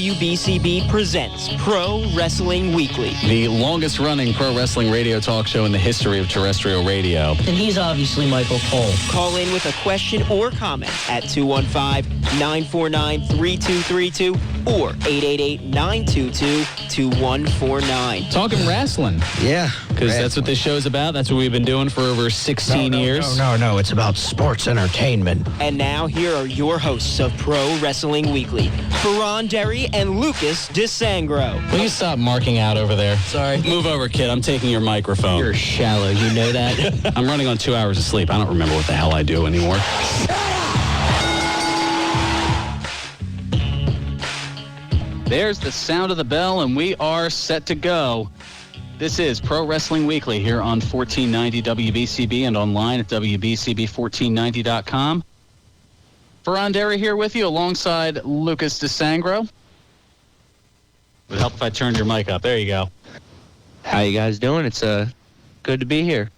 WBCB presents Pro Wrestling Weekly. The longest-running pro wrestling radio talk show in the history of terrestrial radio. And he's obviously Michael Cole. Call in with a question or comment at 215-949-3232 or 888-922-2149. Talking wrestling. Yeah. Because that's what this show's about. That's what we've been doing for over 16 years. No. It's about sports entertainment. And now here are your hosts of Pro Wrestling Weekly, Fearon and Lucas DeSangro. Will you stop marking out over there? Sorry. Move over, kid. I'm taking your microphone. You're shallow. You know that? I'm running on 2 hours of sleep. I don't remember what the hell I do anymore. There's the sound of the bell, and we are set to go. This is Pro Wrestling Weekly here on 1490 WBCB and online at WBCB1490.com. Fearon Derry here with you alongside Lucas DeSangro. It would help if I turned your mic up. There you go. How you guys doing? It's good to be here.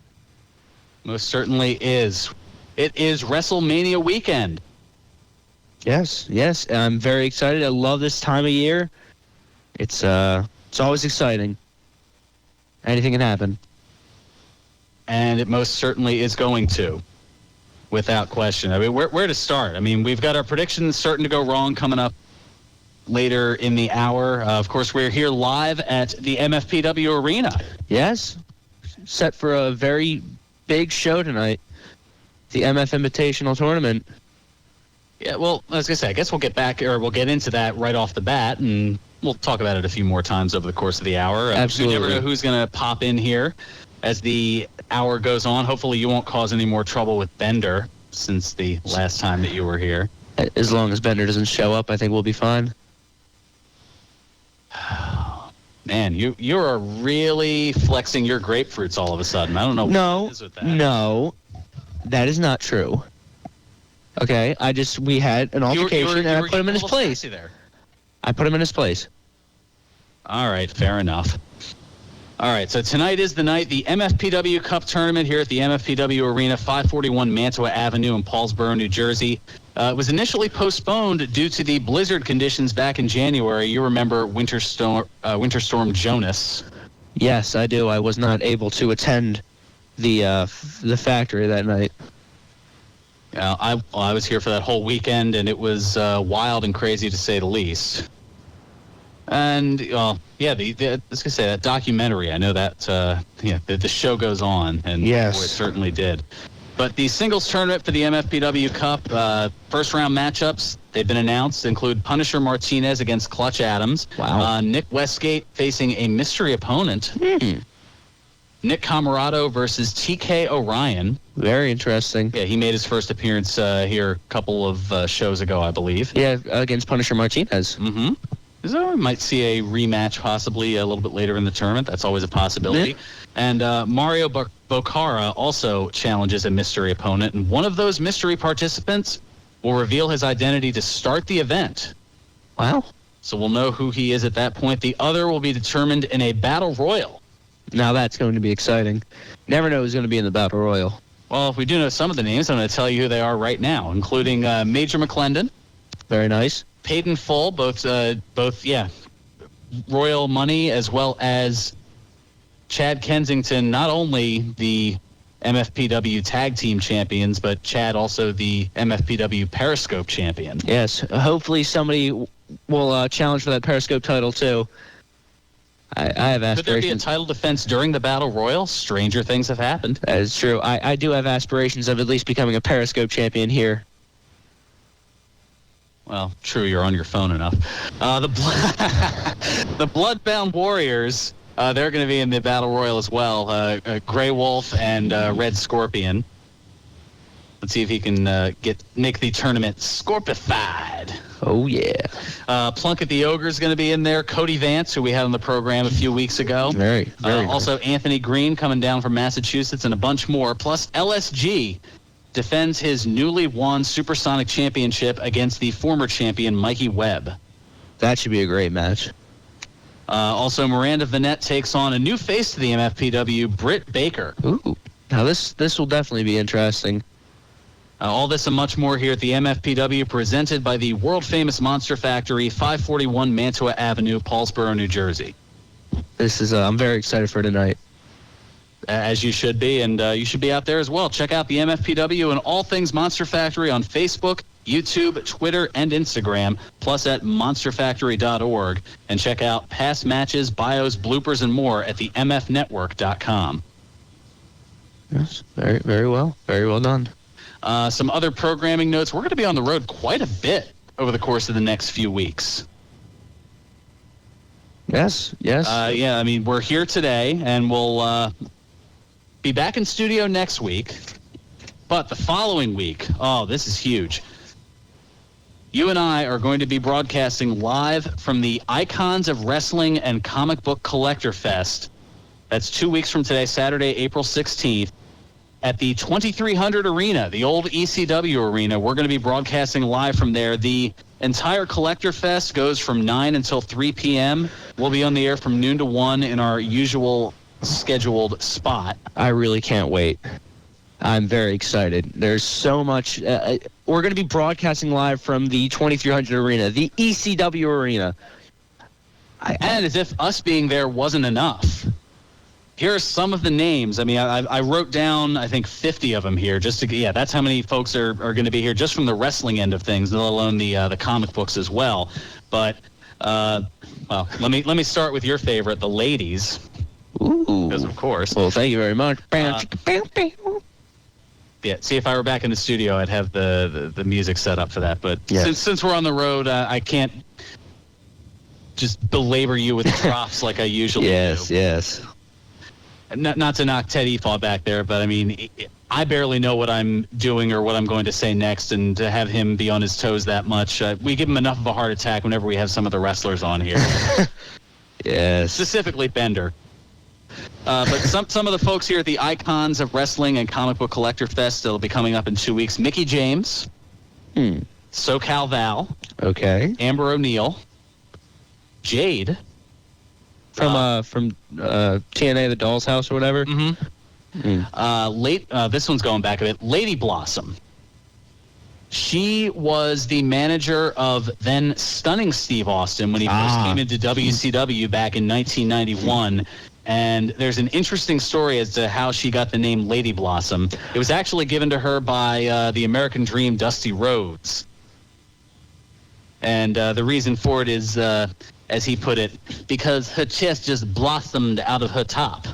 Most certainly is. It is Wrestlemania weekend. Yes. I'm very excited. I love this time of year. It's always exciting. Anything can happen. And it most certainly is going to. Without question. I mean, where to start? I mean, we've got our predictions starting to go wrong coming up later in the hour. Of course, we're here live at the MFPW Arena. Yes. Set for a very big show tonight. The MF Invitational Tournament. Yeah, well, as I say, I guess we'll get into that right off the bat, and we'll talk about it a few more times over the course of the hour. Absolutely. You never know who's going to pop in here as the hour goes on. Hopefully you won't cause any more trouble with Bender since the last time that you were here. As long as Bender doesn't show up, I think we'll be fine. Man, you are really flexing your grapefruits all of a sudden. I don't know what it is with that. No, that is not true. Okay, we had an altercation and I put him in his place. I put him in his place. All right, fair enough. All right, so tonight is the night, the MFPW Cup Tournament here at the MFPW Arena, 541 Mantua Avenue in Paulsboro, New Jersey. It was initially postponed due to the blizzard conditions back in January. You remember Winter Storm Jonas. Yes, I do. I was not able to attend the factory that night. I was here for that whole weekend, and it was wild and crazy to say the least. And, that documentary, I know that, the show goes on, and yes. Boy, it certainly did. But the singles tournament for the MFPW Cup, first-round matchups, they've been announced, include Punisher Martinez against Clutch Adams. Wow. Nick Westgate facing a mystery opponent. Nick Comoroto versus TK Orion. Very interesting. Yeah, he made his first appearance here a couple of shows ago, I believe. Yeah, against Punisher Martinez. Mm-hmm. So we might see a rematch possibly a little bit later in the tournament. That's always a possibility. Yeah. And Mario Bocara also challenges a mystery opponent, and one of those mystery participants will reveal his identity to start the event. Wow. So we'll know who he is at that point. The other will be determined in a battle royal. Now that's going to be exciting. Never know who's going to be in the battle royal. Well, if we do know some of the names, I'm going to tell you who they are right now, including Major McClendon. Very nice. Paid in full, both Royal Money as well as Chad Kensington, not only the MFPW Tag Team Champions, but Chad also the MFPW Periscope Champion. Yes, hopefully somebody will challenge for that Periscope title too. I have aspirations. Could there be a title defense during the Battle Royal? Stranger things have happened. That is true. I do have aspirations of at least becoming a Periscope champion here. Well, true, you're on your phone enough. The Bloodbound Warriors, they're going to be in the Battle Royal as well. Grey Wolf and Red Scorpion. Let's see if he can make the tournament scorpified. Oh, yeah. Plunkett the Ogre is going to be in there. Cody Vance, who we had on the program a few weeks ago. Very nice. Also, Anthony Green coming down from Massachusetts and a bunch more. Plus, LSG defends his newly won Supersonic Championship against the former champion, Mikey Webb. That should be a great match. Also, Miranda Vanette takes on a new face to the MFPW, Britt Baker. Ooh. Now, this will definitely be interesting. All this and much more here at the MFPW, presented by the world-famous Monster Factory, 541 Mantua Avenue, Paulsboro, New Jersey. This is, I'm very excited for tonight. As you should be, and you should be out there as well. Check out the MFPW and all things Monster Factory on Facebook, YouTube, Twitter, and Instagram, plus at monsterfactory.org. And check out past matches, bios, bloopers, and more at the mfnetwork.com. Yes, very, very well. Very well done. Some other programming notes. We're going to be on the road quite a bit over the course of the next few weeks. Yes. Yeah, I mean, we're here today, and we'll be back in studio next week. But the following week, this is huge. You and I are going to be broadcasting live from the Icons of Wrestling and Comic Book Collector Fest. That's 2 weeks from today, Saturday, April 16th. At the 2300 Arena, the old ECW Arena. We're going to be broadcasting live from there. The entire Collector Fest goes from 9 until 3 p.m. We'll be on the air from noon to 1 in our usual scheduled spot. I really can't wait. I'm very excited. There's so much. We're going to be broadcasting live from the 2300 Arena, the ECW Arena. And as if us being there wasn't enough, here are some of the names. I mean, I wrote down, I think, 50 of them here. That's how many folks are going to be here just from the wrestling end of things, let alone the comic books as well. But, let me start with your favorite, the ladies. Ooh. Because, of course. Well, thank you very much. Yeah, see, if I were back in the studio, I'd have the music set up for that. But since we're on the road, I can't just belabor you with props like I usually do. Yes. Not to knock Ted Efaw back there, but I mean, I barely know what I'm doing or what I'm going to say next, and to have him be on his toes that much, we give him enough of a heart attack whenever we have some of the wrestlers on here. Yes. Specifically Bender. But some of the folks here at the Icons of Wrestling and Comic Book Collector Fest that'll be coming up in 2 weeks. Mickey James. SoCal Val. Okay. Amber O'Neil. Jade. From TNA, the Doll's House or whatever? Mm-hmm. This one's going back a bit. Lady Blossom. She was the manager of then stunning Steve Austin when he first came into WCW back in 1991. And there's an interesting story as to how she got the name Lady Blossom. It was actually given to her by the American Dream, Dusty Rhodes. And the reason for it is, as he put it, because her chest just blossomed out of her top,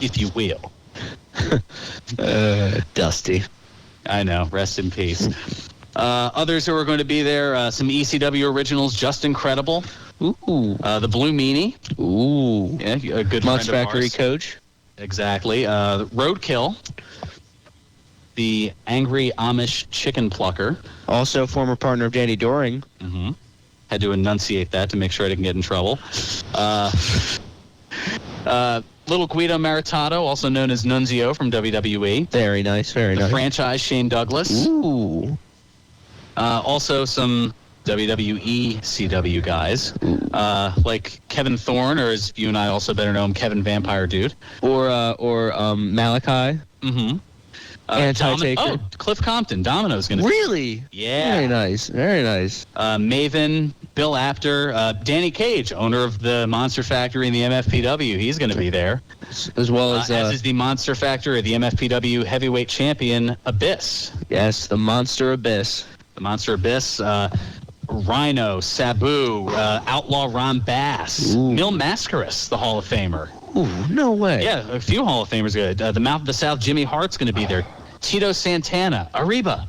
if you will. Dusty. I know. Rest in peace. Others who are going to be there, some ECW originals, Just Incredible. Ooh. The Blue Meanie. Ooh. Yeah, a good Monster friend of Factory ours. coach. Exactly. Roadkill. The Angry Amish Chicken Plucker. Also former partner of Danny Doring. Mm-hmm. Had to enunciate that to make sure I didn't get in trouble. Little Guido Maritato, also known as Nunzio from WWE. Very nice, very nice. Franchise Shane Douglas. Ooh. Also some WWE CW guys, like Kevin Thorne, or as you and I also better know him, Kevin Vampire Dude. Or Malachi. Mm-hmm. Anti-Taker. Cliff Compton. Domino's going to Really? Yeah. Very nice, very nice. Maven, Bill Apter, Danny Cage, owner of the Monster Factory and the MFPW. He's going to be there. As well as is the Monster Factory, the MFPW heavyweight champion, Abyss. Yes, the Monster Abyss. The Monster Abyss, Rhino, Sabu, Outlaw Ron Bass, Mil Mascaris, the Hall of Famer. Ooh, no way. Yeah, a few Hall of Famers good. The Mouth of the South, Jimmy Hart's going to be there. Tito Santana, Ariba.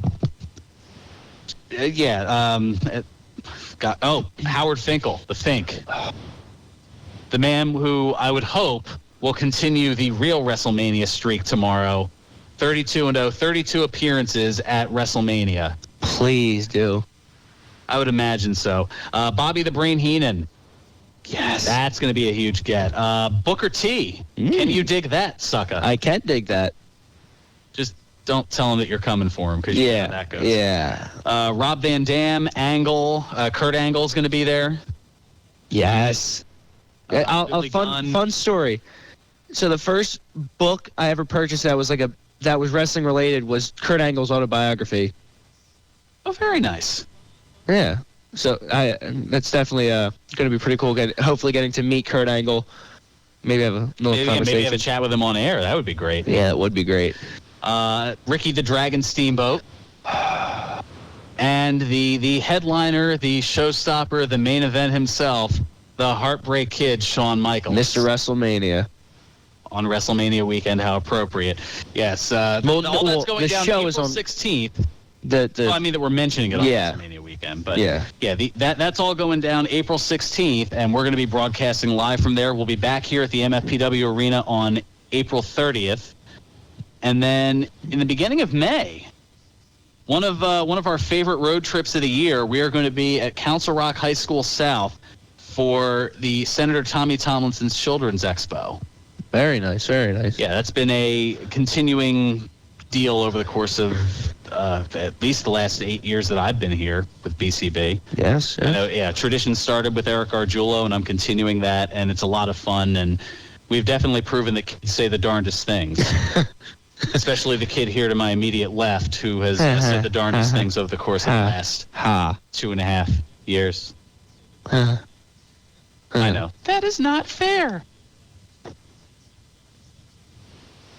Howard Finkel, the Fink. The man who I would hope will continue the real WrestleMania streak tomorrow. 32-0, 32 appearances at WrestleMania. Please do. I would imagine so. Bobby the Brain Heenan. Yes. That's going to be a huge get. Booker T. Can you dig that, sucker? I can dig that. Just don't tell him that you're coming for him, because you know how that goes. Yeah. Rob Van Dam, Angle, Kurt Angle's going to be there. Yes. A fun story. So the first book I ever purchased that was like a that was wrestling related was Kurt Angle's autobiography. Oh, very nice. Yeah. So that's definitely going to be pretty cool. Hopefully getting to meet Kurt Angle. Maybe have a little conversation. Maybe have a chat with him on air. That would be great. Yeah, that would be great. Ricky the Dragon Steamboat. And the headliner, the showstopper, the main event himself, the Heartbreak Kid, Shawn Michaels. Mr. WrestleMania. On WrestleMania weekend, how appropriate. Yes. All that's going down April 16th. I mean that we're mentioning it on WrestleMania weekend. But that's all going down April 16th, and we're going to be broadcasting live from there. We'll be back here at the MFPW Arena on April 30th. And then in the beginning of May, one of our favorite road trips of the year, we are going to be at Council Rock High School South for the Senator Tommy Tomlinson's Children's Expo. Very nice, very nice. Yeah, that's been a continuing deal over the course of at least the last 8 years that I've been here with BCB. Yes. I know, tradition started with Eric Argiulo, and I'm continuing that, and it's a lot of fun, and we've definitely proven that kids say the darndest things. Especially the kid here to my immediate left who has said the darndest things over the course of the last 2.5 years. I know. That is not fair.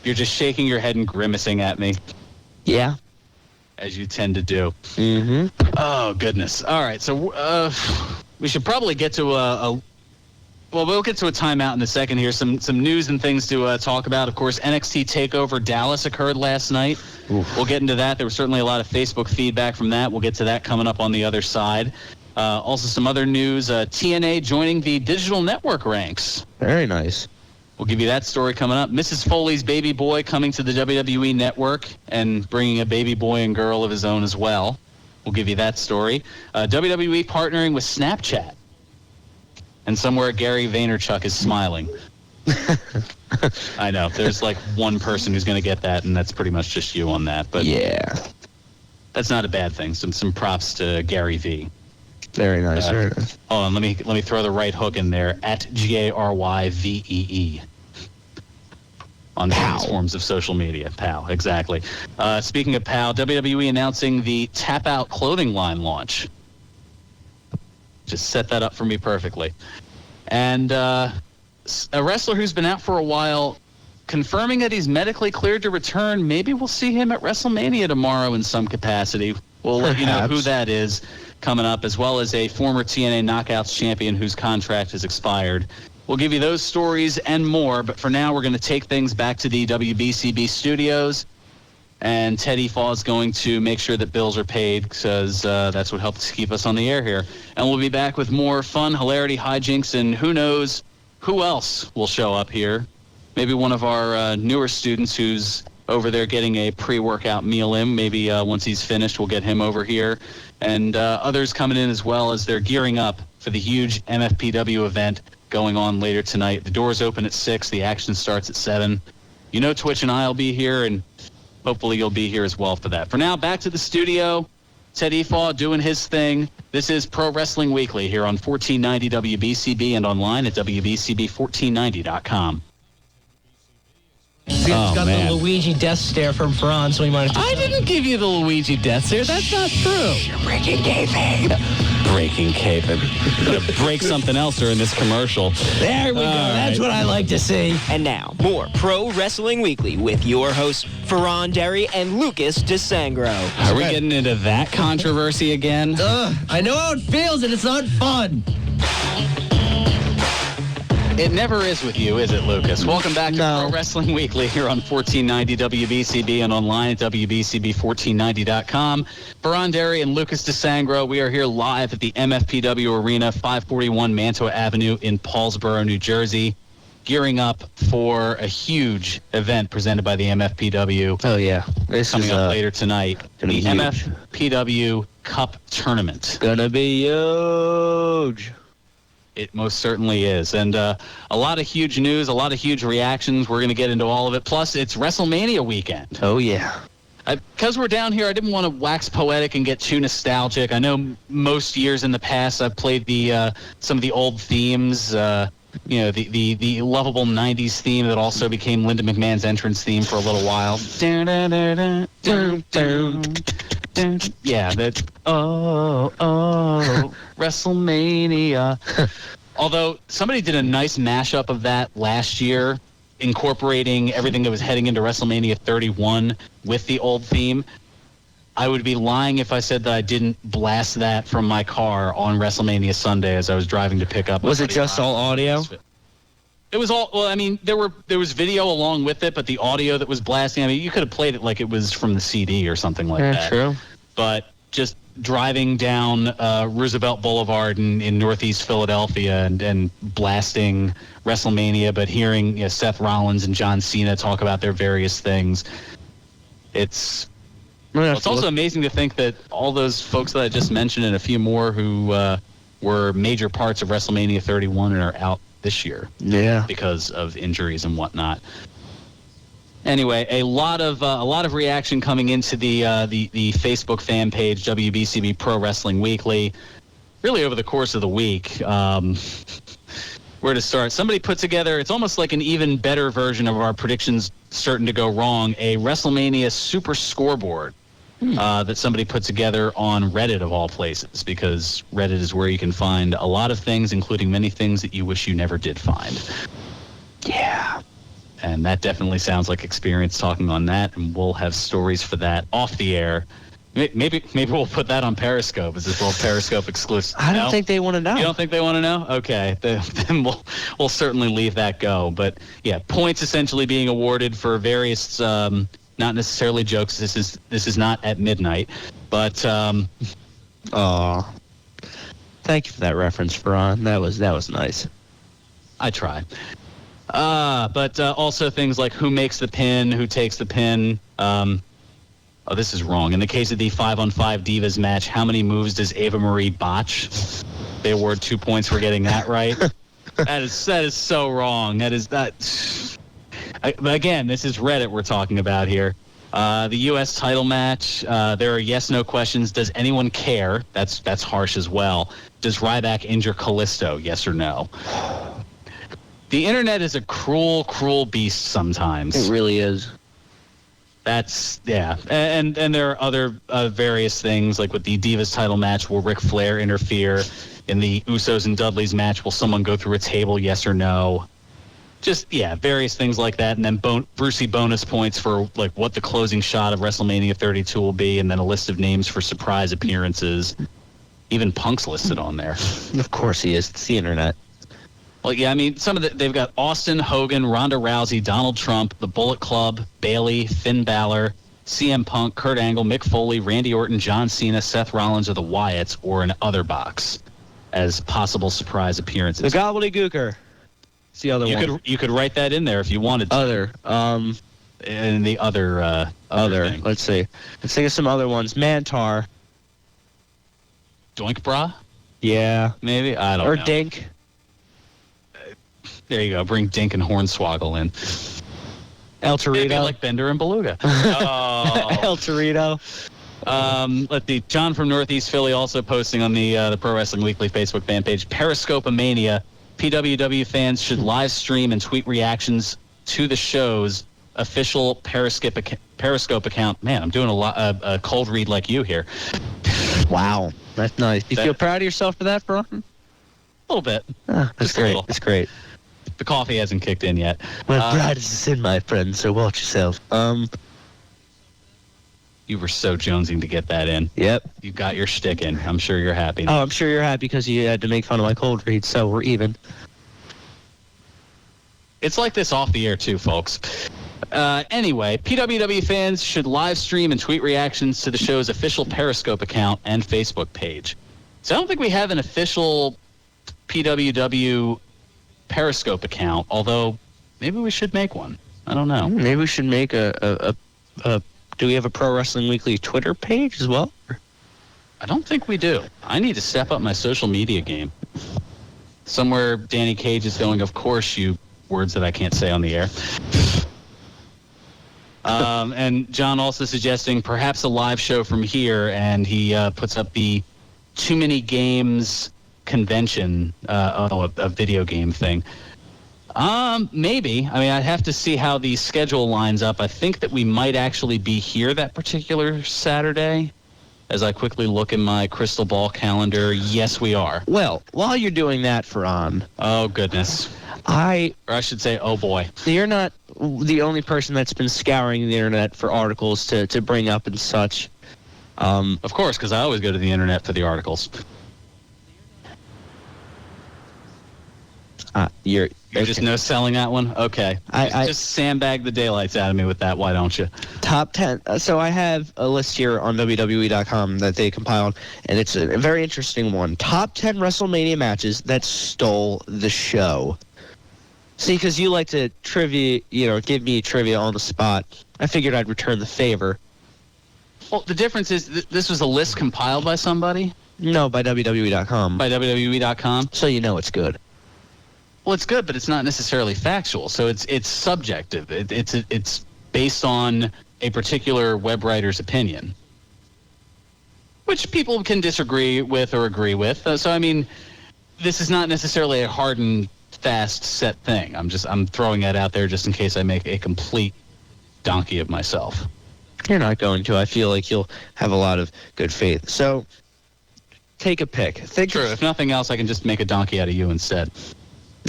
You're just shaking your head and grimacing at me. Yeah. As you tend to do. Mm-hmm. Oh, goodness. All right, so we should probably get to we'll get to a timeout in a second here. Some news and things to talk about. Of course, NXT TakeOver Dallas occurred last night. Oof. We'll get into that. There was certainly a lot of Facebook feedback from that. We'll get to that coming up on the other side. Also, some other news. TNA joining the digital network ranks. Very nice. We'll give you that story coming up. Mrs. Foley's baby boy coming to the WWE Network and bringing a baby boy and girl of his own as well. We'll give you that story. WWE partnering with Snapchat. And somewhere Gary Vaynerchuk is smiling. I know. There's like one person who's going to get that, and that's pretty much just you on that. But yeah, that's not a bad thing. Some props to Gary V. Very nice. Very nice. Hold on, let me throw the right hook in there at GARYVEE on the various forms of social media. PAL, exactly. Speaking of PAL, WWE announcing the Tap Out clothing line launch. Just set that up for me perfectly. And a wrestler who's been out for a while, confirming that he's medically cleared to return. Maybe we'll see him at WrestleMania tomorrow in some capacity. We'll let you know who that is coming up, as well as a former TNA Knockouts champion whose contract has expired. We'll give you those stories and more, but for now we're going to take things back to the WBCB studios, and Teddy Faw is going to make sure that bills are paid because that's what helps keep us on the air here. And we'll be back with more fun, hilarity, hijinks, and who knows who else will show up here. Maybe one of our newer students who's over there getting a pre-workout meal in. Maybe once he's finished, we'll get him over here. And others coming in as well as they're gearing up for the huge MFPW event going on later tonight. The doors open at 6. The action starts at 7. You know Twitch and I will be here, and hopefully you'll be here as well for that. For now, back to the studio. Teddy Faw doing his thing. This is Pro Wrestling Weekly here on 1490 WBCB and online at WBCB1490.com. It's got the Luigi death stare from Fearon, so we might have to... I didn't give you the Luigi death stare. That's not true. You're breaking kayfabe. Breaking kayfabe. Gonna break something else during this commercial. There we go. That's what I like to see. And now, more Pro Wrestling Weekly with your hosts, Fearon Derry and Lucas DeSangro. Are we getting into that controversy again? I know how it feels, and it's not fun. It never is with you, is it, Lucas? Welcome back to Pro Wrestling Weekly here on 1490 WBCB and online at WBCB1490.com. Fearon Derry and Lucas DeSangro, we are here live at the MFPW Arena, 541 Mantua Avenue in Paulsboro, New Jersey, gearing up for a huge event presented by the MFPW. Oh, yeah. This coming is up later tonight. The MFPW Cup Tournament. Gonna be huge. It most certainly is. And a lot of huge news, a lot of huge reactions. We're going to get into all of it. Plus, it's WrestleMania weekend. Oh, yeah. Because we're down here, I didn't want to wax poetic and get too nostalgic. I know most years in the past I've played some of the old themes. the lovable 90s theme that also became Linda McMahon's entrance theme for a little while. Yeah, that, WrestleMania. Although somebody did a nice mashup of that last year, incorporating everything that was heading into WrestleMania 31 with the old theme. I would be lying if I said that I didn't blast that from my car on WrestleMania Sunday as I was driving to pick up. Was it just all audio? It was all, well, I mean, there was video along with it, but the audio that was blasting, I mean, you could have played it like it was from the CD or something like that. True. But just driving down Roosevelt Boulevard in northeast Philadelphia and blasting WrestleMania, but hearing Seth Rollins and John Cena talk about their various things. It's also amazing to think that all those folks that I just mentioned and a few more who were major parts of WrestleMania 31 and are out this year. Yeah. Because of injuries and whatnot. Anyway, a lot of reaction coming into the Facebook fan page, WBCB Pro Wrestling Weekly, really over the course of the week. Where to start? Somebody put together, it's almost like an even better version of our predictions starting to go wrong, a WrestleMania super scoreboard that somebody put together on Reddit of all places, because Reddit is where you can find a lot of things, including many things that you wish you never did find. Yeah. And that definitely sounds like experience talking on that, and we'll have stories for that off the air. Maybe we'll put that on Periscope. Is this a little Periscope exclusive? I don't think they want to know. You don't think they want to know? Okay, then we'll certainly leave that go. But yeah, points essentially being awarded for various, not necessarily jokes. This is not at midnight, but thank you for that reference, Fearon. That was nice. I try. But also things like who makes the pin, who takes the pin. This is wrong. In the case of the 5-on-5 Divas match, how many moves does Ava Marie botch? They award 2 points for getting that right. That is so wrong. Again, this is Reddit we're talking about here. The U.S. title match, there are yes/no questions. Does anyone care? That's harsh as well. Does Ryback injure Kalisto? Yes or no? The internet is a cruel, cruel beast sometimes. It really is. That's, yeah. And there are other various things, like with the Divas title match, will Ric Flair interfere? In the Usos and Dudley's match, will someone go through a table, yes or no? Just, yeah, various things like that. And then Brucey bonus points for, like, what the closing shot of WrestleMania 32 will be, and then a list of names for surprise appearances. Even Punk's listed on there. Of course he is. It's the internet. Well, yeah, I mean, they've got Austin, Hogan, Ronda Rousey, Donald Trump, the Bullet Club, Bayley, Finn Balor, CM Punk, Kurt Angle, Mick Foley, Randy Orton, John Cena, Seth Rollins, or the Wyatts, or an other box as possible surprise appearances. The Gobbledygooker. It's the other one. You could write that in there if you wanted to. Other. And the other thing. Let's see. Let's think of some other ones. Mantar. Doink Bra? Yeah. Maybe? I don't know. Or Dink. There you go. Bring Dink and Hornswoggle in. El Torito. Maybe like Bender and Beluga. Oh. El Torito. Let's see. John from Northeast Philly also posting on the Pro Wrestling Weekly Facebook fan page. Periscope-a-mania. PWW fans should live stream and tweet reactions to the show's official Periscope account. Man, I'm doing a cold read like you here. Wow. That's nice. Do you feel proud of yourself for that, Fearon? A little bit. That's great. That's great. The coffee hasn't kicked in yet. My pride is a sin, my friend, so watch yourself. You were so jonesing to get that in. Yep. You got your shtick in. I'm sure you're happy. Oh, I'm sure you're happy because you had to make fun of my cold read, so we're even. It's like this off the air, too, folks. Anyway, PWW fans should live stream and tweet reactions to the show's official Periscope account and Facebook page. So I don't think we have an official PWW Periscope account, although maybe we should make one. I don't know. Maybe we should make a do we have a Pro Wrestling Weekly Twitter page as well? I don't think we do. I need to step up my social media game. Somewhere Danny Cage is going, of course, you words that I can't say on the air. And John also suggesting perhaps a live show from here, and he puts up the Too Many Games convention, a video game thing. Maybe. I mean, I'd have to see how the schedule lines up. I think that we might actually be here that particular Saturday. As I quickly look in my crystal ball calendar, yes, we are. Well, while you're doing that, Fearon. Oh, goodness. Or I should say, oh, boy. You're not the only person that's been scouring the internet for articles to bring up and such. Of course, because I always go to the internet for the articles. You're just no selling that one? Okay. Just sandbag the daylights out of me with that, why don't you? Top 10. So I have a list here on WWE.com that they compiled, and it's a very interesting one. Top 10 WrestleMania matches that stole the show. See, because you like to give me trivia on the spot. I figured I'd return the favor. Well, the difference is this was a list compiled by somebody? No, by WWE.com. By WWE.com? So you know it's good. Well, it's good, but it's not necessarily factual. So it's subjective. It's based on a particular web writer's opinion, which people can disagree with or agree with. So I mean, this is not necessarily a hard and fast set thing. I'm throwing that out there just in case I make a complete donkey of myself. You're not going to. I feel like you'll have a lot of good faith. So take a pick. True. If nothing else, I can just make a donkey out of you instead.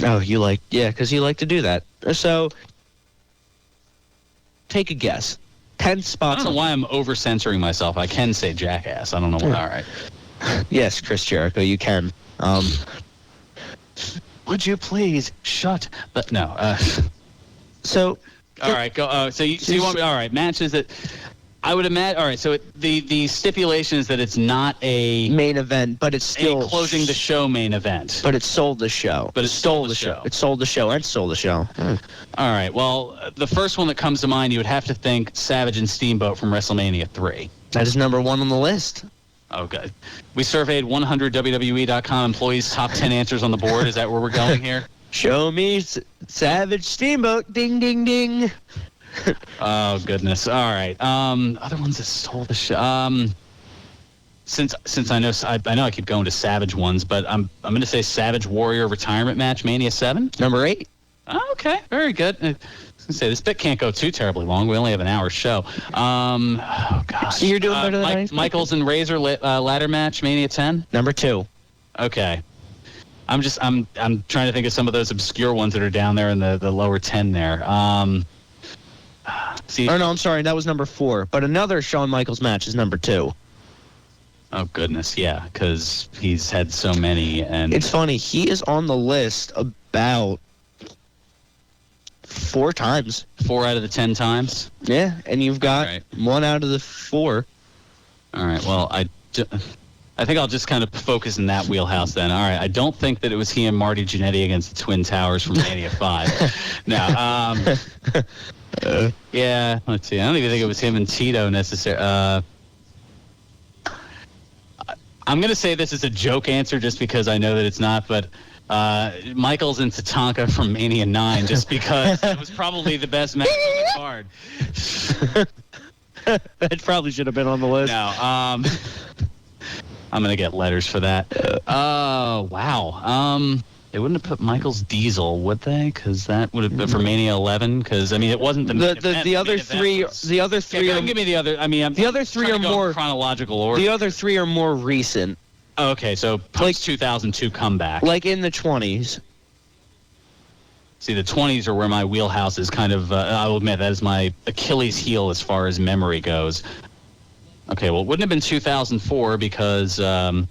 Oh, because you like to do that. So, take a guess. 10 spots. I don't know why I'm over-censoring myself. I can say jackass. I don't know why. All right. Yes, Chris Jericho, you can. Would you please shut? But no. So. All right. Go. So you want me? All right. Matches that. I would imagine. All right, so the stipulation is that it's not a main event, but it's still a closing the show main event. But it sold the show. But it stole the show. It sold the show and stole the show. All right. Well, the first one that comes to mind, you would have to think Savage and Steamboat from WrestleMania 3. That is number 1 on the list. Oh, good. We surveyed 100 WWE.com employees' top 10 answers on the board. Is that where we're going here? Show me Savage Steamboat. Ding, ding, ding. Oh goodness! All right. Other ones that stole the show. Since I know I keep going to Savage ones, but I'm going to say Savage Warrior retirement match Mania 7. Number 8. Oh, okay, very good. I was going to say this bit can't go too terribly long. We only have an hour show. Oh gosh. So you're doing better than Michaels and Razor ladder match Mania 10. Number 2. Okay. I'm trying to think of some of those obscure ones that are down there in the lower 10 there. No, I'm sorry. That was number 4. But another Shawn Michaels match is number 2. Oh, goodness, yeah, because he's had so many. And it's funny. He is on the list about 4 times. 4 out of the 10 times? Yeah, and you've got 1 out of the 4. All right, well, I think I'll just kind of focus in that wheelhouse then. All right, I don't think that it was he and Marty Jannetty against the Twin Towers from Mania 5. No, yeah, let's see. I don't even think it was him and Tito necessarily. I'm going to say this is a joke answer just because I know that it's not, but Michaels and Tatanka from Mania 9 just because it was probably the best match on the card. It probably should have been on the list. No, I'm going to get letters for that. Oh, wow. They wouldn't have put Michaels Diesel, would they? Because that would have been for Mania 11. Because I mean, it wasn't the other three. The other 3. Don't give me the other. I mean, the other 3 are more chronological order. The other 3 are more recent. Okay, so post 2002 comeback, like in the 20s. See, the 20s are where my wheelhouse is kind of. I will admit that is my Achilles heel as far as memory goes. Okay, well, it wouldn't have been 2004 because that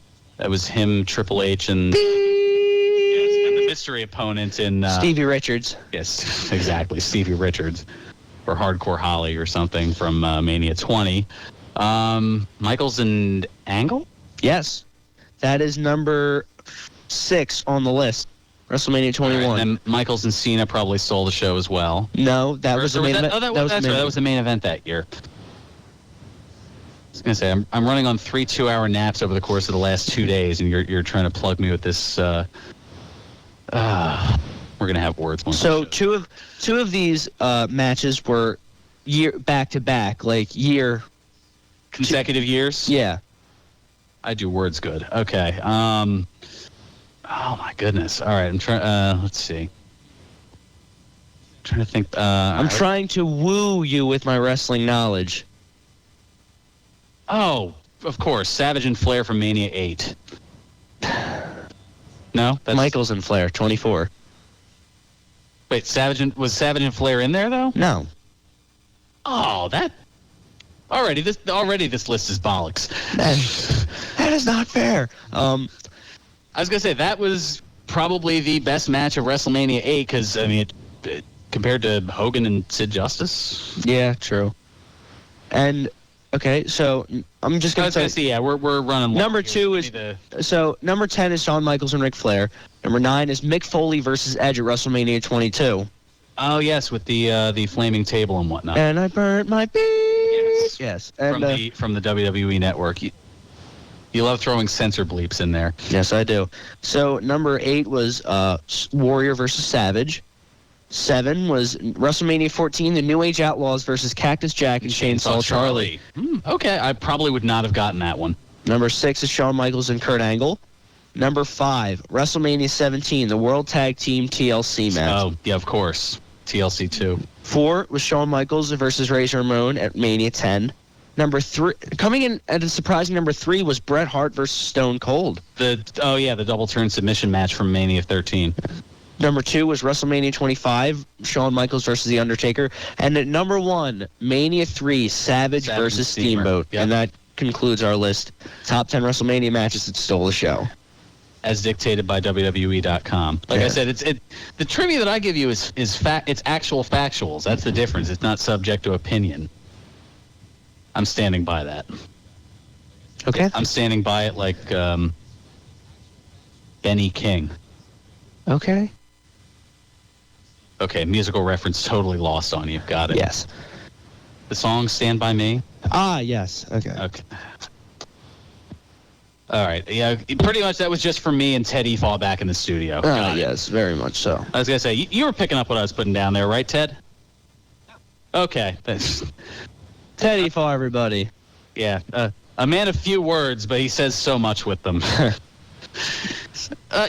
was him, Triple H, and the mystery opponent in Stevie Richards. Yes, exactly, Stevie Richards, or Hardcore Holly or something from Mania 20. Michaels and Angle? Yes, that is number 6 on the list. WrestleMania 21. Right, and Michaels and Cena probably stole the show as well. No, that was the main event. Oh, that was the main event that year. I was going to say, I'm running on 3 2-hour naps over the course of the last 2 days, and you're trying to plug me with this. We're going to have words. So two of these matches were back to back, like year. Consecutive years? Yeah. I do words good. Okay. Oh, my goodness. All right, I'm trying. Let's see. Trying to think. I'm trying to woo you with my wrestling knowledge. Oh, of course. Savage and Flair from Mania 8. No? That's... Michaels and Flair, 24. Wait, was Savage and Flair in there, though? No. Oh, that... Already this list is bollocks. That is not fair. I was going to say, that was probably the best match of WrestleMania 8, because, I mean, compared to Hogan and Sid Justice. Yeah, true. And... Okay, so I'm just going to say... Yeah, we're running long. Number 2 is... So, number 10 is Shawn Michaels and Ric Flair. Number 9 is Mick Foley versus Edge at WrestleMania 22. Oh, yes, with the flaming table and whatnot. And I burnt my bees. Yes. And, from the WWE Network. You love throwing censor bleeps in there. Yes, I do. So, number 8 was Warrior versus Savage. 7 was WrestleMania 14, the New Age Outlaws versus Cactus Jack and Chainsaw Charlie. Okay, I probably would not have gotten that one. Number 6 is Shawn Michaels and Kurt Angle. Number 5, WrestleMania 17, the World Tag Team TLC match. Oh, yeah, of course. TLC 2. 4 was Shawn Michaels versus Razor Ramon at Mania 10. Number 3, coming in at a surprising number 3, was Bret Hart versus Stone Cold. The double turn submission match from Mania 13. Number 2 was WrestleMania 25, Shawn Michaels versus The Undertaker. And at number 1, Mania 3, Savage versus Steamboat. Yep. And that concludes our list. Top 10 WrestleMania matches that stole the show. As dictated by WWE.com. Like I said, the trivia that I give you is it's actual factuals. That's the difference. It's not subject to opinion. I'm standing by that. Okay. I'm standing by it like Benny King. Okay. Okay, musical reference totally lost on you. Got it. Yes. The song Stand By Me? Ah, yes. Okay. All right. Yeah, pretty much that was just for me and Teddy fall back in the studio. Yes, very much so. I was going to say, you were picking up what I was putting down there, right, Ted? Okay. Teddy for everybody. Yeah. A man of few words, but he says so much with them.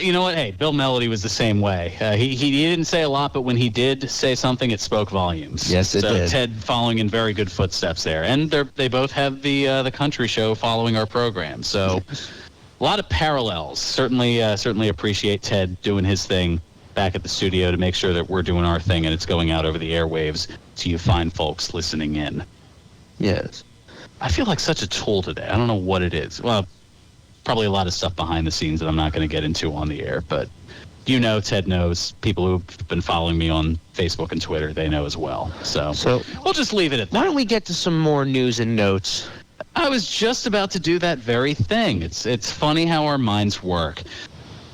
You know what? Hey, Bill Melody was the same way. He didn't say a lot, but when he did say something, it spoke volumes. Yes, it did. Ted following in very good footsteps there, and they both have the country show following our program. So a lot of parallels. Certainly appreciate Ted doing his thing back at the studio to make sure that we're doing our thing and it's going out over the airwaves to you fine folks listening in. Yes. I feel like such a tool today. I don't know what it is. Well, probably a lot of stuff behind the scenes that I'm not going to get into on the air, but Ted knows. People who've been following me on Facebook and Twitter, they know as well. So we'll just leave it at that. Why don't we get to some more news and notes? I was just about to do that very thing. It's funny how our minds work.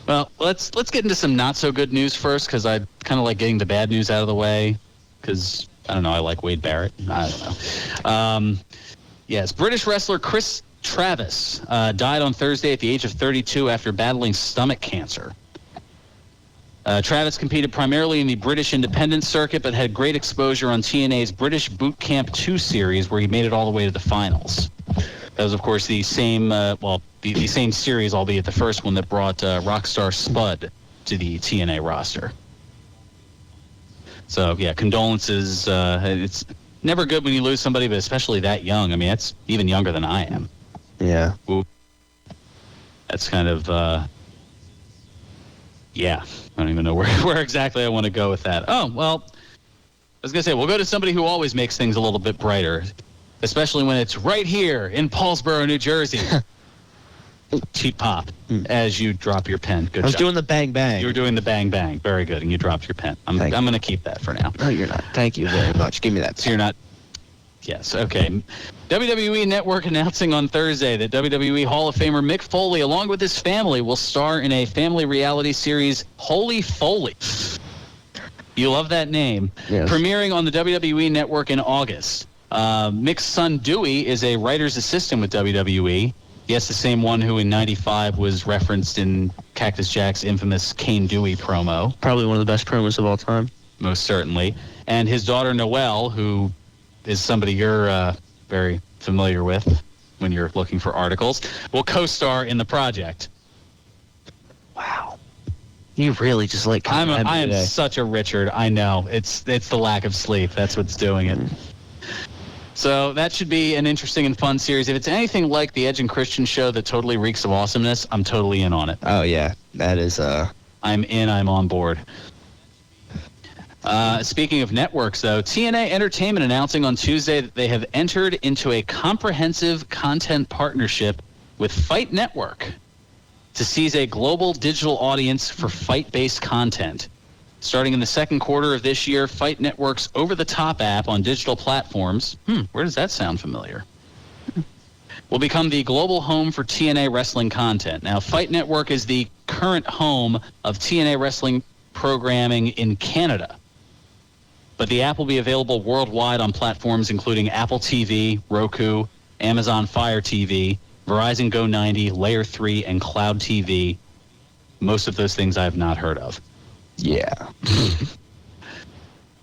Well, let's get into some not so good news first, because I kind of like getting the bad news out of the way, because I don't know, I like Wade Barrett. I don't know. Yes, British wrestler Chris Travis died on Thursday at the age of 32 after battling stomach cancer. Travis competed primarily in the British independent circuit, but had great exposure on TNA's British Boot Camp 2 series, where he made it all the way to the finals. That was, of course, the same the same series, albeit the first one that brought Rockstar Spud to the TNA roster. So, yeah, condolences. It's never good when you lose somebody, but especially that young. I mean, that's even younger than I am. Yeah. Ooh. That's kind of, yeah. I don't even know where exactly I want to go with that. Oh, well, I was going to say, we'll go to somebody who always makes things a little bit brighter, especially when it's right here in Paulsboro, New Jersey. Cheap pop as you drop your pen. Good job. I was doing the bang bang. You were doing the bang bang. Very good. And you dropped your pen. I'm going to keep that for now. No, you're not. Thank you very much. Give me that. So you're not. Yes. Okay. WWE Network announcing on Thursday that WWE Hall of Famer Mick Foley, along with his family, will star in a family reality series, Holy Foley. You love that name. Yes. Premiering on the WWE Network in August. Mick's son, Dewey, is a writer's assistant with WWE. Yes, the same one who in '95 was referenced in Cactus Jack's infamous Kane Dewey promo. Probably one of the best promos of all time. Most certainly. And his daughter, Noelle, who is somebody you're very familiar with when you're looking for articles, will co-star in the project. Wow. You really just like. I am such a Richard. I know. It's the lack of sleep. That's what's doing it. So that should be an interesting and fun series. If it's anything like the Edge and Christian show that totally reeks of awesomeness, I'm totally in on it. Oh yeah, that is. I'm in. I'm on board. Speaking of networks, though, TNA Entertainment announcing on Tuesday that they have entered into a comprehensive content partnership with Fight Network to seize a global digital audience for fight-based content. Starting in the second quarter of this year, Fight Network's over-the-top app on digital platforms, where does that sound familiar? Will become the global home for TNA wrestling content. Now, Fight Network is the current home of TNA wrestling programming in Canada. But the app will be available worldwide on platforms including Apple TV, Roku, Amazon Fire TV, Verizon Go 90, Layer 3, and Cloud TV. Most of those things I have not heard of. Yeah.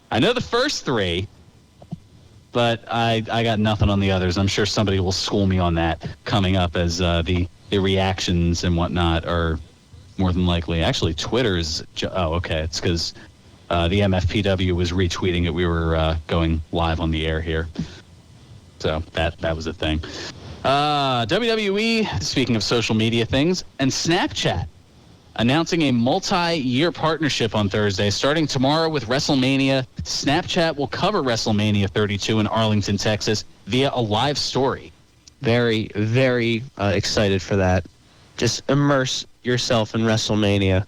I know the first three, but I got nothing on the others. I'm sure somebody will school me on that coming up as the reactions and whatnot are more than likely. Actually, Twitter's... Oh, okay. It's because the MFPW was retweeting it. We were going live on the air here. So that was a thing. WWE, speaking of social media things, and Snapchat announcing a multi-year partnership on Thursday. Starting tomorrow with Wrestlemania, Snapchat will cover Wrestlemania 32 in Arlington, Texas via a live story. Very, very excited for that. Just immerse yourself in WrestleMania.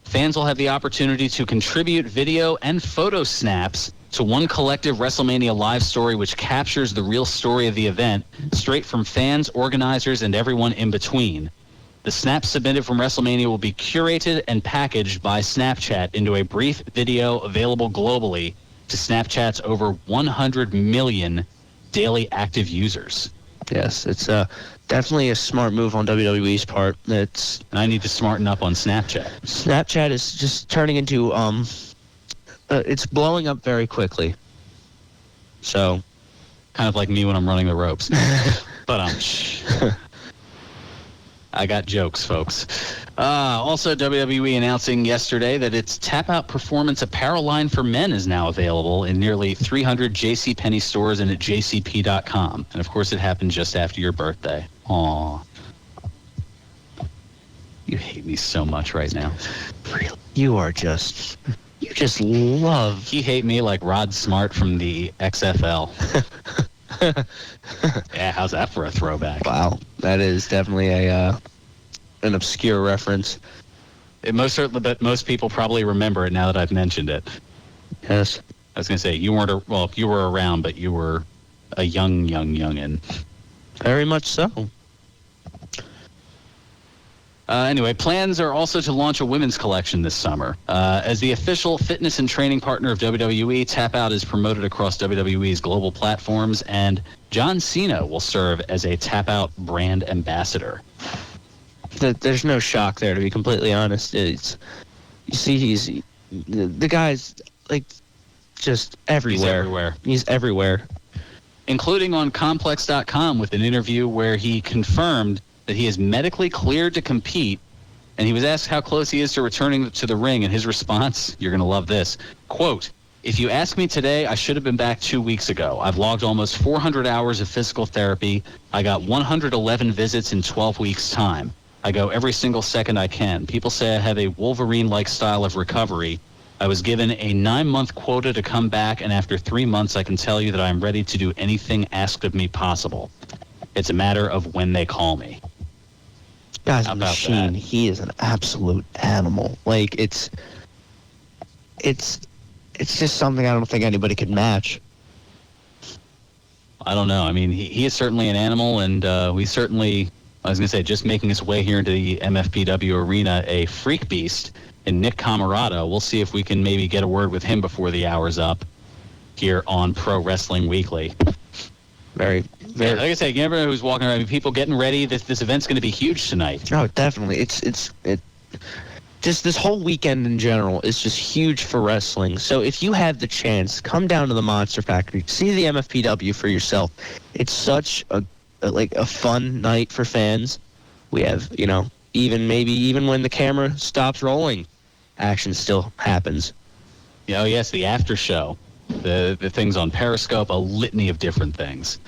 Fans will have the opportunity to contribute video and photo snaps to one collective WrestleMania live story, which captures the real story of the event, straight from fans, organizers, and everyone in between. The snaps submitted from WrestleMania will be curated and packaged by Snapchat into a brief video available globally to Snapchat's over 100 million daily active users. Yes, it's definitely a smart move on WWE's part. And I need to smarten up on Snapchat. Snapchat is just turning into it's blowing up very quickly. So, kind of like me when I'm running the ropes. But I got jokes, folks. Also, WWE announcing yesterday that its Tap Out Performance apparel line for men is now available in nearly 300 JCPenney stores and at jcp.com. And, of course, it happened just after your birthday. Aw. You hate me so much right now. Really? You just love... You hate me like Rod Smart from the XFL. Yeah, how's that for a throwback? Wow, that is definitely an obscure reference. But most people probably remember it now that I've mentioned it. Yes. I was going to say, you were around, but you were a youngin'. Very much so. Anyway, plans are also to launch a women's collection this summer. As the official fitness and training partner of WWE, Tap Out is promoted across WWE's global platforms, and John Cena will serve as a Tap Out brand ambassador. There's no shock there, to be completely honest. You see, the guy's like just everywhere. He's everywhere. Including on Complex.com with an interview where he confirmed that he is medically cleared to compete, and he was asked how close he is to returning to the ring, and his response, you're going to love this, quote, "If you ask me today, I should have been back 2 weeks ago. I've logged almost 400 hours of physical therapy. I got 111 visits in 12 weeks' time. I go every single second I can. People say I have a Wolverine-like style of recovery. I was given a 9-month quota to come back, and after 3 months, I can tell you that I'm ready to do anything asked of me possible. It's a matter of when they call me." Guy's a machine. That? He is an absolute animal. Like, it's just something I don't think anybody could match. I don't know. I mean, he is certainly an animal, and we certainly, I was going to say, just making his way here into the MFPW Arena, a Freakbeast in Nick Comoroto. We'll see if we can maybe get a word with him before the hour's up here on Pro Wrestling Weekly. Very. Like I said, you never know who's walking around. I mean, people getting ready. This event's going to be huge tonight. Oh, definitely. It's just this whole weekend in general is just huge for wrestling. So if you have the chance, come down to the Monster Factory, see the MFPW for yourself. It's such a fun night for fans. We have, even when the camera stops rolling, action still happens. Oh, yes, the after show, the things on Periscope, a litany of different things.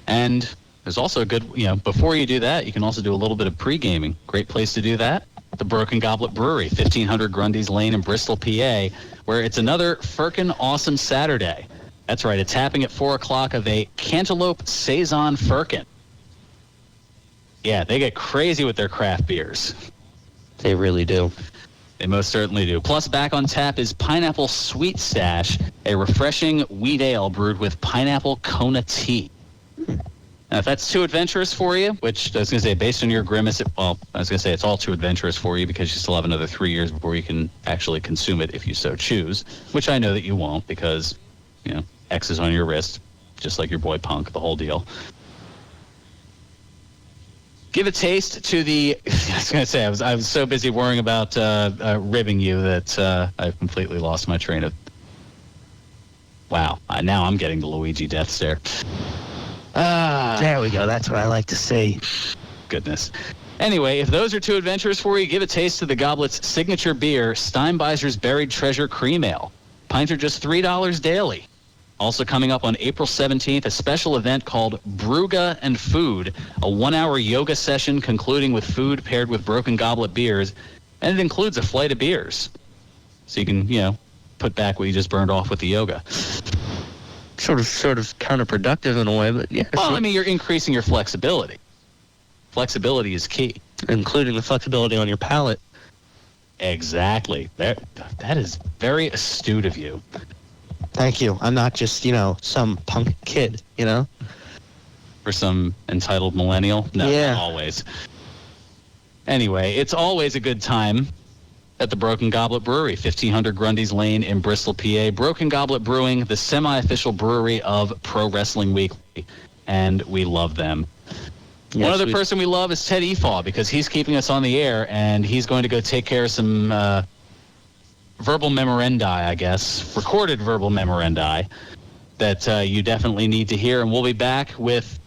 And there's also a good, before you do that, you can also do a little bit of pre-gaming. Great place to do that. The Broken Goblet Brewery, 1500 Grundy's Lane in Bristol, PA, where it's another frickin' awesome Saturday. That's right, it's happening at 4 o'clock of a Cantaloupe Saison Firkin. Yeah, they get crazy with their craft beers. They really do. They most certainly do. Plus, back on tap is Pineapple Sweet Stash, a refreshing wheat ale brewed with pineapple Kona tea. Now, if that's too adventurous for you, which I was going to say, based on your grimace, it's all too adventurous for you because you still have another 3 years before you can actually consume it if you so choose, which I know that you won't because, X is on your wrist, just like your boy Punk, the whole deal. Give a taste to the, I was going to say, I was so busy worrying about ribbing you that I've completely lost my train of, wow, now I'm getting the Luigi death stare. There we go. That's what I like to see. Goodness. Anyway, if those are too adventurous for you, give a taste to the Goblet's signature beer, Steinbeiser's Buried Treasure Cream Ale. Pints are just $3 daily. Also coming up on April 17th, a special event called Brewga and Food, a 1-hour yoga session concluding with food paired with Broken Goblet beers, and it includes a flight of beers. So you can, put back what you just burned off with the yoga. Sort of counterproductive in a way, but yeah. Well, you're increasing your flexibility. Flexibility is key. Including the flexibility on your palate. Exactly. That is very astute of you. Thank you. I'm not just, some punk kid, For some entitled millennial? No, yeah. Not always. Anyway, it's always a good time at the Broken Goblet Brewery, 1500 Grundy's Lane in Bristol, PA. Broken Goblet Brewing, the semi-official brewery of Pro Wrestling Weekly, and we love them. Yes, one other person we love is Ted Efaw because he's keeping us on the air, and he's going to go take care of some verbal memorendi, I guess, recorded verbal memorendi that you definitely need to hear. And we'll be back with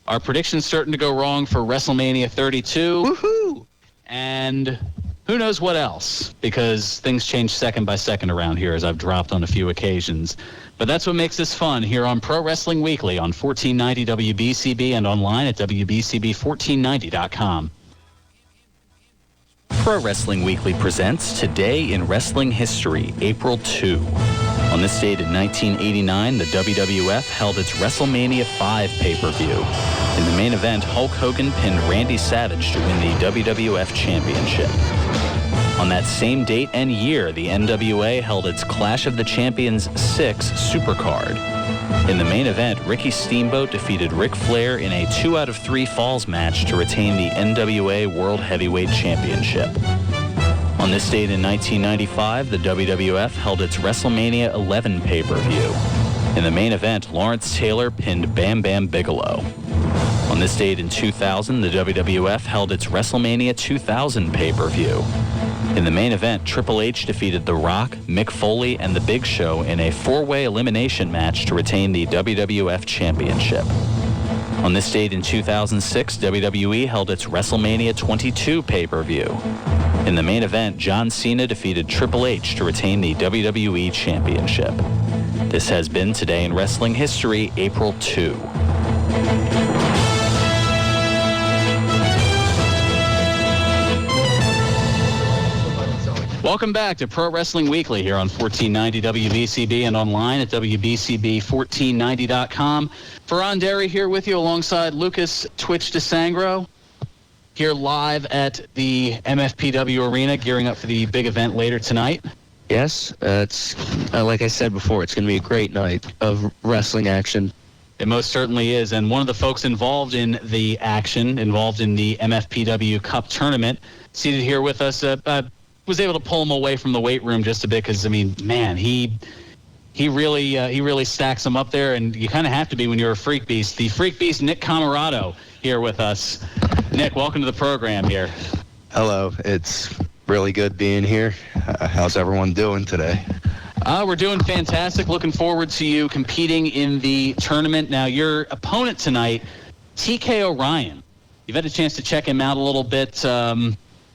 our predictions starting to go wrong for WrestleMania 32. Woohoo! And who knows what else, because things change second by second around here, as I've dropped on a few occasions. But that's what makes this fun here on Pro Wrestling Weekly on 1490 WBCB and online at WBCB1490.com. Pro Wrestling Weekly presents Today in Wrestling History, April 2. On this date in 1989, the WWF held its WrestleMania 5 pay-per-view. In the main event, Hulk Hogan pinned Randy Savage to win the WWF Championship. On that same date and year, the NWA held its Clash of the Champions 6 Supercard. In the main event, Ricky Steamboat defeated Ric Flair in a 2 out of 3 falls match to retain the NWA World Heavyweight Championship. On this date in 1995, the WWF held its WrestleMania 11 pay-per-view. In the main event, Lawrence Taylor pinned Bam Bam Bigelow. On this date in 2000, the WWF held its WrestleMania 2000 pay-per-view. In the main event, Triple H defeated The Rock, Mick Foley, and The Big Show in a 4-way elimination match to retain the WWF Championship. On this date in 2006, WWE held its WrestleMania 22 pay-per-view. In the main event, John Cena defeated Triple H to retain the WWE Championship. This has been Today in Wrestling History, April 2. Welcome back to Pro Wrestling Weekly here on 1490 WBCB and online at WBCB1490.com. Fearon Derry here with you alongside Lucas Twitch DeSangro here live at the MFPW Arena, gearing up for the big event later tonight. Yes, it's like I said before, it's going to be a great night of wrestling action. It most certainly is, and one of the folks involved in the action, involved in the MFPW Cup tournament, seated here with us, was able to pull him away from the weight room just a bit because, man, he really stacks them up there, and you kind of have to be when you're a Freakbeast. The Freakbeast, Nick Comoroto, here with us. Nick, welcome to the program here. Hello. It's really good being here. How's everyone doing today? We're doing fantastic. Looking forward to you competing in the tournament. Now, your opponent tonight, TK O'Ryan. you've had a chance to check him out a little bit.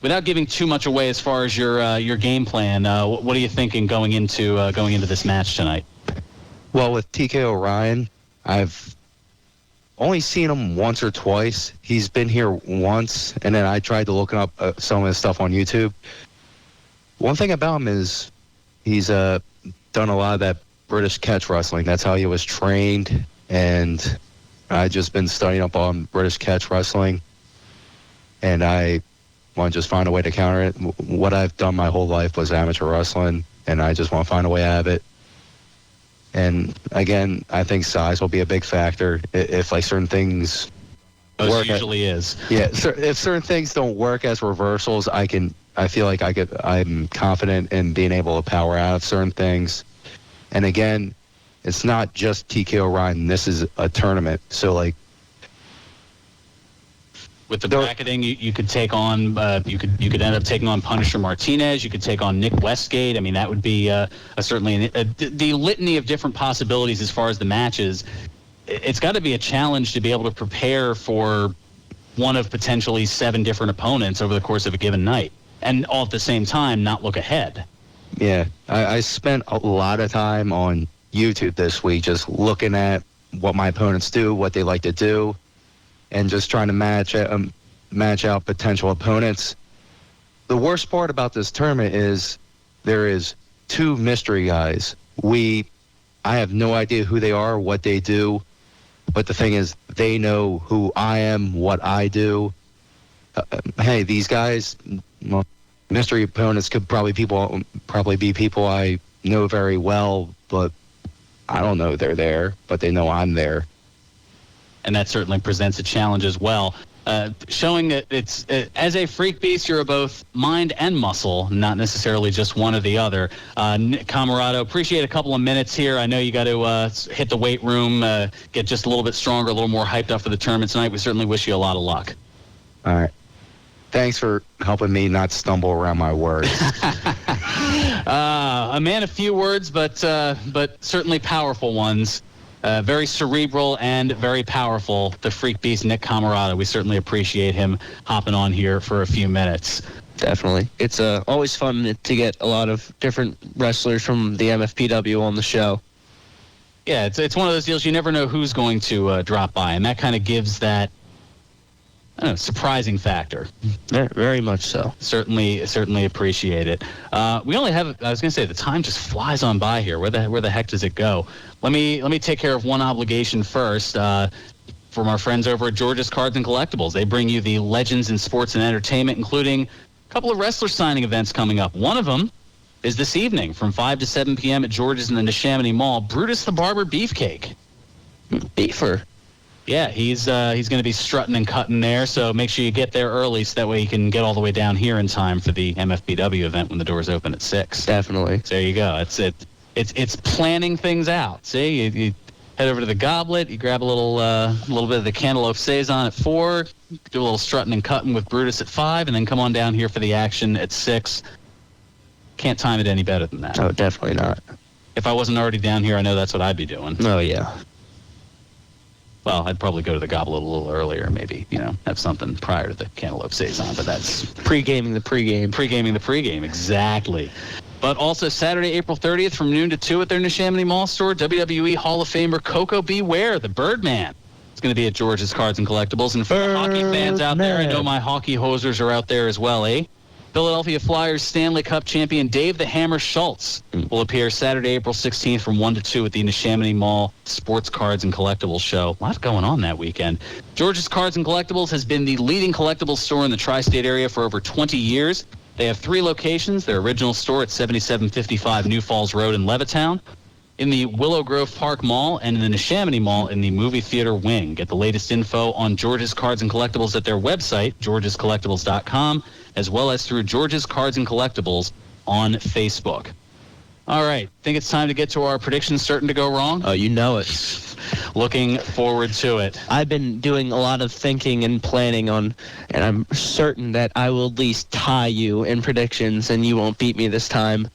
Without giving too much away as far as your game plan, what are you thinking going into this match tonight? Well, with TKO Ryan, I've only seen him once or twice. He's been here once, and then I tried to look up some of his stuff on YouTube. One thing about him is he's done a lot of that British catch wrestling. That's how he was trained, and I just been studying up on British catch wrestling, and I want to just find a way to counter it. What I've done my whole life was amateur wrestling, and I just want to find a way out of it. And again, I think size will be a big factor. If like certain things work, usually is. Yeah, if certain things don't work as reversals, I feel like I'm confident in being able to power out of certain things. And again, it's not just TKO Ryan. This is a tournament, so like. With the bracketing, you could take on you could end up taking on Punisher Martinez. You could take on Nick Westgate. I mean, that would be certainly the litany of different possibilities as far as the matches. It's got to be a challenge to be able to prepare for one of potentially 7 different opponents over the course of a given night, and all at the same time not look ahead. Yeah, I spent a lot of time on YouTube this week just looking at what my opponents do, what they like to do, and just trying to match out potential opponents. The worst part about this tournament is there is 2 mystery guys. I have no idea who they are, what they do, but the thing is, they know who I am, what I do. Hey, these guys, well, mystery opponents could probably be people I know very well, but I don't know they're there, but they know I'm there. And that certainly presents a challenge as well. Showing that it's as a Freakbeast, you're both mind and muscle, not necessarily just one or the other. Comoroto, appreciate a couple of minutes here. I know you got to hit the weight room, get just a little bit stronger, a little more hyped up for the tournament tonight. We certainly wish you a lot of luck. All right. Thanks for helping me not stumble around my words. A man of few words, but certainly powerful ones. Very cerebral and very powerful, the Freak Beast, Nick Comoroto. We certainly appreciate him hopping on here for a few minutes. Definitely. It's always fun to get a lot of different wrestlers from the MFPW on the show. Yeah, it's one of those deals you never know who's going to drop by, and that kind of gives that surprising factor. Yeah, very much so. Certainly appreciate it. We only have, I was going to say, the time just flies on by here. Where the heck does it go? Let me take care of one obligation first. From our friends over at George's Cards and Collectibles. They bring you the legends in sports and entertainment, including a couple of wrestler signing events coming up. One of them is this evening from 5 to 7 p.m. at George's in the Neshaminy Mall. Brutus the Barber Beefcake. Beefer. Yeah, he's going to be strutting and cutting there, so make sure you get there early so that way you can get all the way down here in time for the MFPW event when the doors open at 6. Definitely. So there you go. It's planning things out. See, you head over to the Goblet, you grab a little bit of the Cantaloupe Saison at 4, do a little strutting and cutting with Brutus at 5, and then come on down here for the action at 6. Can't time it any better than that. Oh, definitely not. If I wasn't already down here, I know that's what I'd be doing. Oh, yeah. Well, I'd probably go to the Goblet a little earlier, maybe, have something prior to the Cantaloupe Saison, but that's... Pre-gaming the pregame. Pre-gaming the pregame, exactly. But also Saturday, April 30th from noon to 2 at their Neshaminy Mall store, WWE Hall of Famer Coco Beware, the Birdman. It's going to be at George's Cards and Collectibles. And for the hockey fans out there, I know my hockey hosers are out there as well, eh? Philadelphia Flyers Stanley Cup champion Dave the Hammer Schultz will appear Saturday, April 16th from 1 to 2 at the Neshaminy Mall Sports Cards and Collectibles show. A lot going on that weekend. George's Cards and Collectibles has been the leading collectibles store in the tri-state area for over 20 years. They have 3 locations. Their original store at 7755 New Falls Road in Levittown, in the Willow Grove Park Mall, and in the Neshaminy Mall in the movie theater wing. Get the latest info on George's Cards and Collectibles at their website, georgescollectibles.com, as well as through George's Cards and Collectibles on Facebook. All right, think it's time to get to our predictions certain to go wrong? Oh, you know it. Looking forward to it. I've been doing a lot of thinking and planning and I'm certain that I will at least tie you in predictions and you won't beat me this time.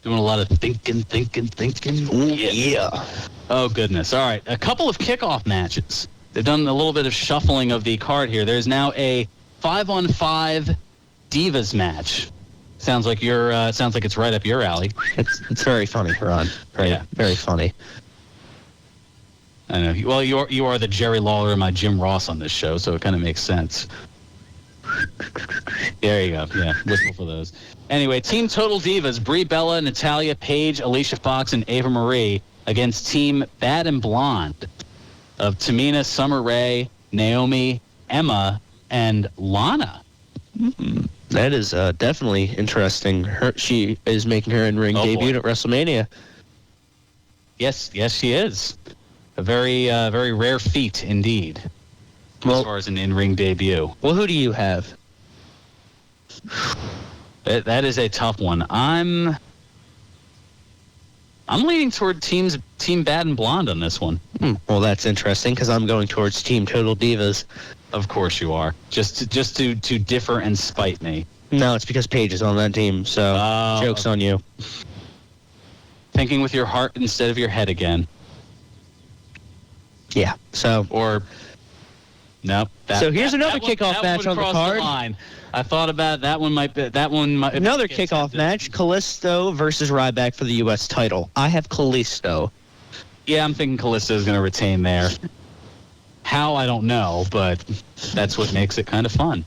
Doing a lot of thinking. Ooh, yeah. Oh, goodness. All right, a couple of kickoff matches they've done a little bit of shuffling of the card here. There's now a 5-on-5 Divas match. Sounds like it's right up your alley. It's very funny, Ron. Yeah. Very funny. I know. Well, you are the Jerry Lawler and my Jim Ross on this show, so it kind of makes sense. There you go. Yeah, whistle for those. Anyway, Team Total Divas, Brie Bella, Natalya, Paige, Alicia Fox, and Ava Marie against Team Bad and Blonde of Tamina, Summer Rae, Naomi, Emma, and Lana. Mm-hmm. That is definitely interesting. She is making her in-ring debut at WrestleMania. Yes, she is. A very rare feat indeed, as far as an in-ring debut. Well, who do you have? That is a tough one. I'm leaning toward Team Bad and Blonde on this one. Well, that's interesting because I'm going towards Team Total Divas. Of course you are. Just to differ and spite me. No, it's because Paige is on that team, so joke's on you. Thinking with your heart instead of your head again. Yeah, so... Nope. So here's another kickoff match on the card. I thought about that one. Another kickoff match: Kalisto versus Ryback for the U.S. title. I have Kalisto. Yeah, I'm thinking Kalisto is going to retain there. How, I don't know, but that's what makes it kind of fun.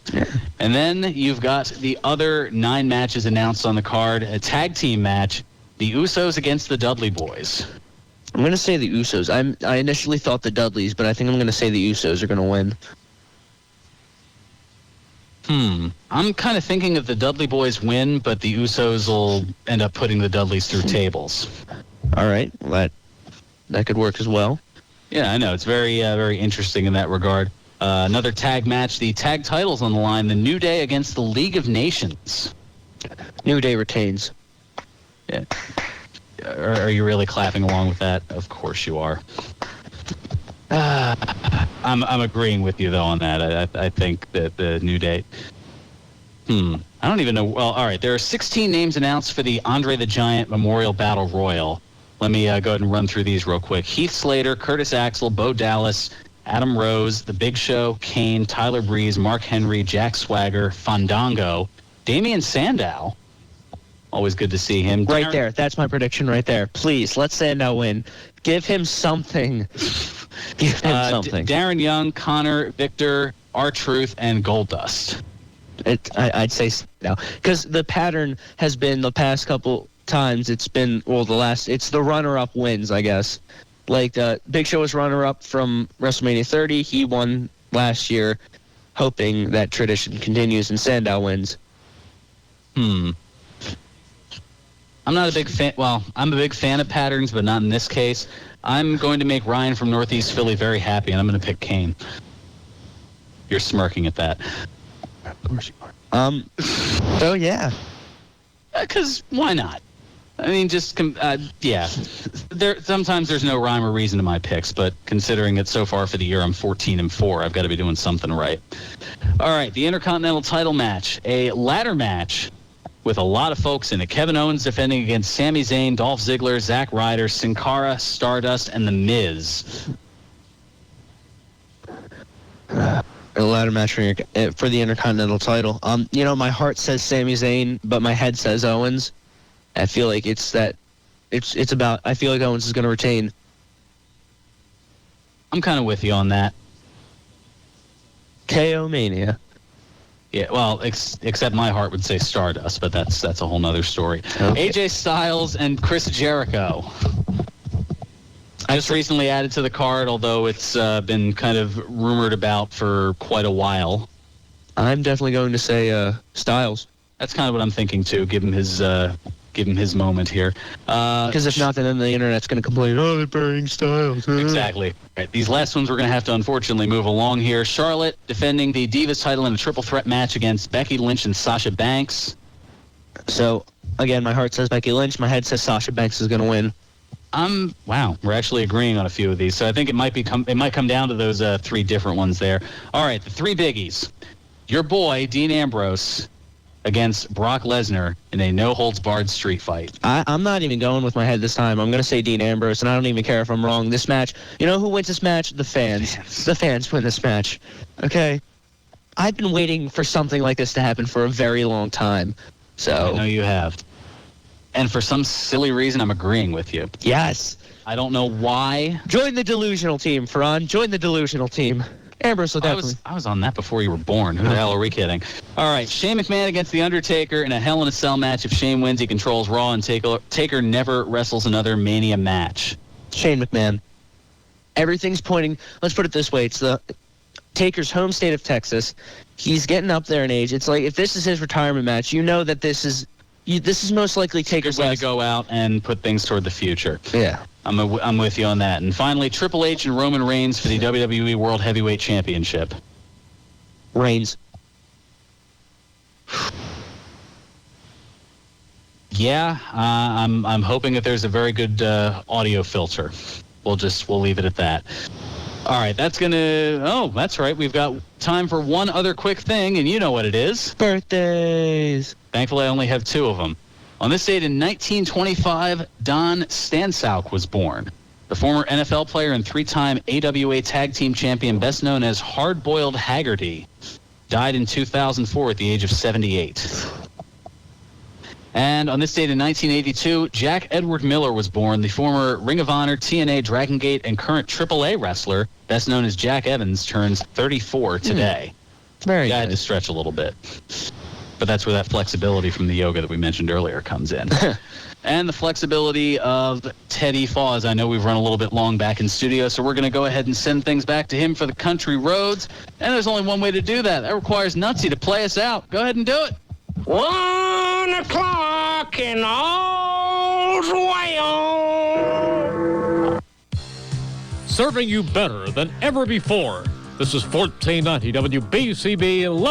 And then you've got the other 9 matches announced on the card. A tag team match: the Usos against the Dudley Boys. I'm going to say the Usos. I initially thought the Dudleys, but I think I'm going to say the Usos are going to win. I'm kind of thinking that the Dudley Boys win, but the Usos will end up putting the Dudleys through tables. All right. Well, that could work as well. Yeah, I know. It's very interesting in that regard. Another tag match. The tag titles on the line. The New Day against the League of Nations. New Day retains. Yeah. Are you really clapping along with that? Of course you are. I'm agreeing with you, though, on that. I think that the New Day... I don't even know... Well, all right. There are 16 names announced for the Andre the Giant Memorial Battle Royal. Let me go ahead and run through these real quick. Heath Slater, Curtis Axel, Bo Dallas, Adam Rose, The Big Show, Kane, Tyler Breeze, Mark Henry, Jack Swagger, Fandango, Damian Sandow. Always good to see him. Right there. That's my prediction right there. Please, let Sandow win. Give him something. Give him something. Darren Young, Connor, Victor, R-Truth, and Goldust. I'd say Sandow. Because the pattern has been the past couple times, it's been, it's the runner-up wins, I guess. Like, Big Show was runner-up from WrestleMania 30. He won last year, hoping that tradition continues, and Sandow wins. I'm not a big fan. Well, I'm a big fan of patterns, but not in this case. I'm going to make Ryan from Northeast Philly very happy, and I'm going to pick Kane. You're smirking at that. Of course you are. Oh, yeah. Because why not? I mean, yeah. Sometimes there's no rhyme or reason to my picks, but considering that so far for the year I'm 14-4, I've got to be doing something right. All right, the Intercontinental title match, a ladder match with a lot of folks in it. Kevin Owens defending against Sami Zayn, Dolph Ziggler, Zack Ryder, Sin Cara, Stardust, and The Miz. A ladder match for the Intercontinental title. My heart says Sami Zayn, but my head says Owens. I feel like I feel like Owens is going to retain. I'm kind of with you on that. KO Mania. Yeah, well, except my heart would say Stardust, but that's a whole nother story. Okay. AJ Styles and Chris Jericho. Just recently added to the card, although it's been kind of rumored about for quite a while. I'm definitely going to say Styles. That's kind of what I'm thinking too. Give him his moment here. Because if not, then the internet's going to complain. Oh, they're burying Styles. Exactly. Right. These last ones we're going to have to unfortunately move along here. Charlotte defending the Divas title in a triple threat match against Becky Lynch and Sasha Banks. So again, my heart says Becky Lynch. My head says Sasha Banks is going to win. Wow, we're actually agreeing on a few of these. So I think it might come down to those 3 different ones there. All right, the 3 biggies. Your boy Dean Ambrose against Brock Lesnar in a no-holds-barred street fight. I'm not even going with my head this time. I'm going to say Dean Ambrose, and I don't even care if I'm wrong. This match, you know who wins this match? The fans. The fans win this match. Okay? I've been waiting for something like this to happen for a very long time. So I know you have. And for some silly reason, I'm agreeing with you. Yes. I don't know why. Join the delusional team, Fearon. Join the delusional team. Ambrose will definitely. I was on that before you were born. Who the hell are we kidding? All right, Shane McMahon against The Undertaker in a Hell in a Cell match. If Shane wins, he controls Raw, and Taker never wrestles another Mania match. Shane McMahon. Everything's pointing. Let's put it this way: it's the Taker's home state of Texas. He's getting up there in age. It's like if this is his retirement match, you know that this is most likely Taker's going last. To go out and put things toward the future. Yeah. I'm with you on that. And finally, Triple H and Roman Reigns for the WWE World Heavyweight Championship. Reigns. Yeah, I'm hoping that there's a very good audio filter. We'll leave it at that. All right, that's right. We've got time for one other quick thing, and you know what it is. Birthdays. Thankfully, I only have 2 of them. On this date in 1925, Don Stansauk was born. The former NFL player and 3-time AWA Tag Team Champion, best known as Hard-Boiled Haggerty, died in 2004 at the age of 78. And on this date in 1982, Jack Edward Miller was born. The former Ring of Honor, TNA, Dragon Gate, and current AAA wrestler, best known as Jack Evans, turns 34 today. Very I good. had to stretch a little bit. But that's where that flexibility from the yoga that we mentioned earlier comes in. And the flexibility of Teddy Foz. I know we've run a little bit long back in studio, so we're going to go ahead and send things back to him for the country roads. And there's only one way to do that. That requires Nutsy to play us out. Go ahead and do it. 1 o'clock in Oswego. Serving you better than ever before. This is 1490 WBCB 11.